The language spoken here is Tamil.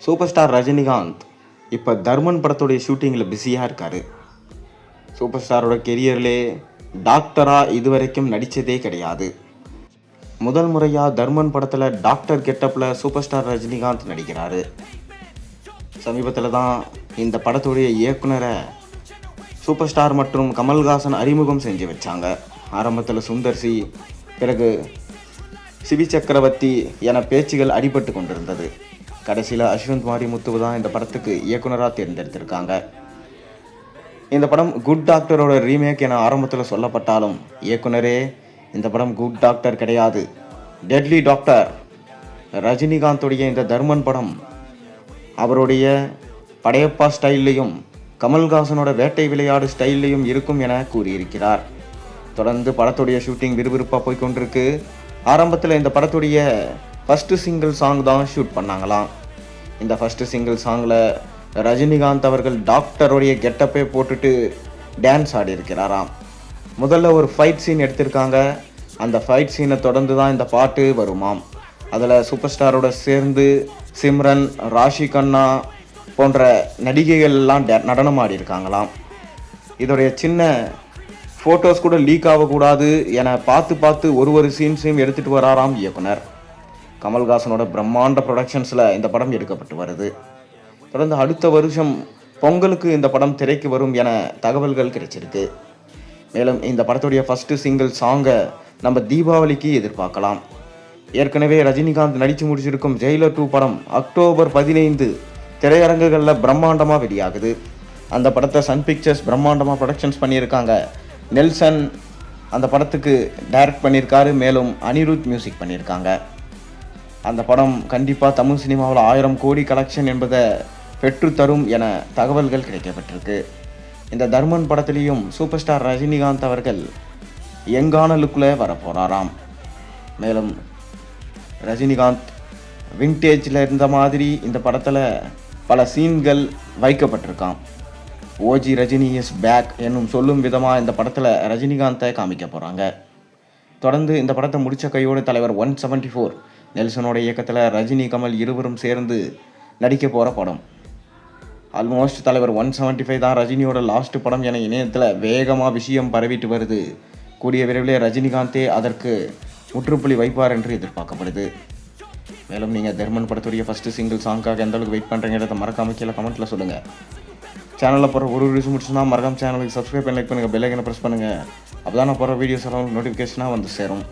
சூப்பர் ஸ்டார் ரஜினிகாந்த் இப்போ தர்மன் படத்துடைய ஷூட்டிங்கில் பிஸியாக இருக்கார். சூப்பர் ஸ்டாரோட கெரியர்லே டாக்டராக இதுவரைக்கும் நடித்ததே கிடையாது. முதல் முறையாக தர்மன் படத்தில் டாக்டர் கெட்டப்பில் சூப்பர் ஸ்டார் ரஜினிகாந்த் நடிக்கிறாரு. சமீபத்தில் தான் இந்த படத்துடைய இயக்குனரை சூப்பர் ஸ்டார் மற்றும் கமல்ஹாசன் அறிமுகம் செஞ்சு வச்சாங்க. ஆரம்பத்தில் சுந்தர்சி, பிறகு சிவி சக்கரவர்த்தி என பேச்சுகள் அடிபட்டு கொண்டிருந்தது. கடைசியில் அஸ்வந்த் மாரிமுத்து தான் இந்த படத்துக்கு இயக்குனராக தேர்ந்தெடுத்திருக்காங்க. இந்த படம் குட் டாக்டரோட ரீமேக் என ஆரம்பத்தில் சொல்லப்பட்டாலும் இயக்குனரே இந்த படம் குட் டாக்டர் கிடையாது, டெட்லி டாக்டர். ரஜினிகாந்தோடைய இந்த தர்மன் படம் அவருடைய படையப்பா ஸ்டைல்லையும் கமல்ஹாசனோட வேட்டை விளையாடு ஸ்டைல்லையும் இருக்கும் என கூறியிருக்கிறார். தொடர்ந்து படத்துடைய ஷூட்டிங் விறுவிறுப்பாக போய்கொண்டிருக்கு. ஆரம்பத்தில் இந்த படத்துடைய ஃபஸ்ட்டு சிங்கிள் சாங் தான் ஷூட் பண்ணாங்களாம். இந்த ஃபஸ்ட்டு சிங்கிள் சாங்கில் ரஜினிகாந்த் அவர்கள் டாக்டருடைய கெட்டப்பே போட்டுட்டு டான்ஸ் ஆடி இருக்கிறாராம். முதல்ல ஒரு ஃபைட் சீன் எடுத்திருக்காங்க. அந்த ஃபைட் சீனை தொடர்ந்து தான் இந்த பாட்டு வருமாம். அதில் சூப்பர் ஸ்டாரோட சேர்ந்து சிம்ரன், ராஷி கண்ணா போன்ற நடிகைகள் எல்லாம் நடனம் ஆடி இருக்காங்களாம். இதோடைய சின்ன ஃபோட்டோஸ் கூட லீக் ஆகக்கூடாது என பார்த்து ஒரு சீன்ஸையும் எடுத்துகிட்டு வராராம் இயக்குனர். கமல்ஹாசனோட பிரம்மாண்ட ப்ரொடக்ஷன்ஸில் இந்த படம் எடுக்கப்பட்டு வருது. தொடர்ந்து அடுத்த வருஷம் பொங்கலுக்கு இந்த படம் திரைக்கு வரும் என தகவல்கள் கிடைச்சிருக்கு. மேலும் இந்த படத்துடைய ஃபஸ்ட்டு சிங்கிள் சாங்கை நம்ம தீபாவளிக்கு எதிர்பார்க்கலாம். ஏற்கனவே ரஜினிகாந்த் நடித்து முடிச்சிருக்கும் ஜெயிலர் 2 படம் அக்டோபர் 15 திரையரங்குகளில் பிரம்மாண்டமாக வெளியாகுது. அந்த படத்தை சன் பிக்சர்ஸ் பிரம்மாண்டமாக ப்ரொடக்ஷன்ஸ் பண்ணியிருக்காங்க. நெல்சன் அந்த படத்துக்கு டைரக்ட் பண்ணியிருக்காரு. மேலும் அனிருத் மியூசிக் பண்ணியிருக்காங்க. அந்த படம் கண்டிப்பாக தமிழ் சினிமாவில் 1000 கோடி கலெக்ஷன் என்பதை பெற்றுத்தரும் என தகவல்கள் கிடைக்கப்பட்டிருக்கு. இந்த தர்மன் படத்திலையும் சூப்பர் ஸ்டார் ரஜினிகாந்த் அவர்கள் யங்கான லுக்கில் வரப்போகிறாராம். மேலும் ரஜினிகாந்த் விண்டேஜில் இருந்த மாதிரி இந்த படத்தில் பல சீன்கள் வைக்கப்பட்டிருக்கான். ஓஜி ரஜினி இஸ் பேக் என்னும் சொல்லும் விதமாக இந்த படத்தில் ரஜினிகாந்தை காமிக்க போகிறாங்க. தொடர்ந்து இந்த படத்தை முடித்த கையோடு தலைவர் 174 நெல்சனோட இயக்கத்தில் ரஜினி, கமல் இருவரும் சேர்ந்து நடிக்க போகிற படம். ஆல்மோஸ்ட் தலைவர் 175 தான் ரஜினியோட லாஸ்ட் படம் என இணையத்தில் வேகமாக விஷயம் பரவிட்டு வருது. கூடிய விரைவிலே ரஜினிகாந்தே அதற்கு முற்றுப்புள்ளி வைப்பார் என்று எதிர்பார்க்கப்படுது. மேலும் நீங்கள் தர்மன் படத்துடைய ஃபஸ்ட்டு சிங்கிள் சாங்காக எந்த அளவுக்கு வெயிட் பண்ணுறீங்கிறத மறக்காம கீழே கமெண்ட்டில் சொல்லுங்கள். சேனலில் போகிற ஒரு வீடியோஸ் முடிச்சுன்னா மறக்காம சேனலுக்கு சப்ஸ்கிரைப் பண்ணி லைக் பண்ணுங்கள், பெல் ஐக்கனை ப்ரெஸ் பண்ணுங்கள். அப்போ தான் நான் போகிற வீடியோஸ் எல்லாம் நோட்டிஃபிகேஷனாக வந்து சேரும்.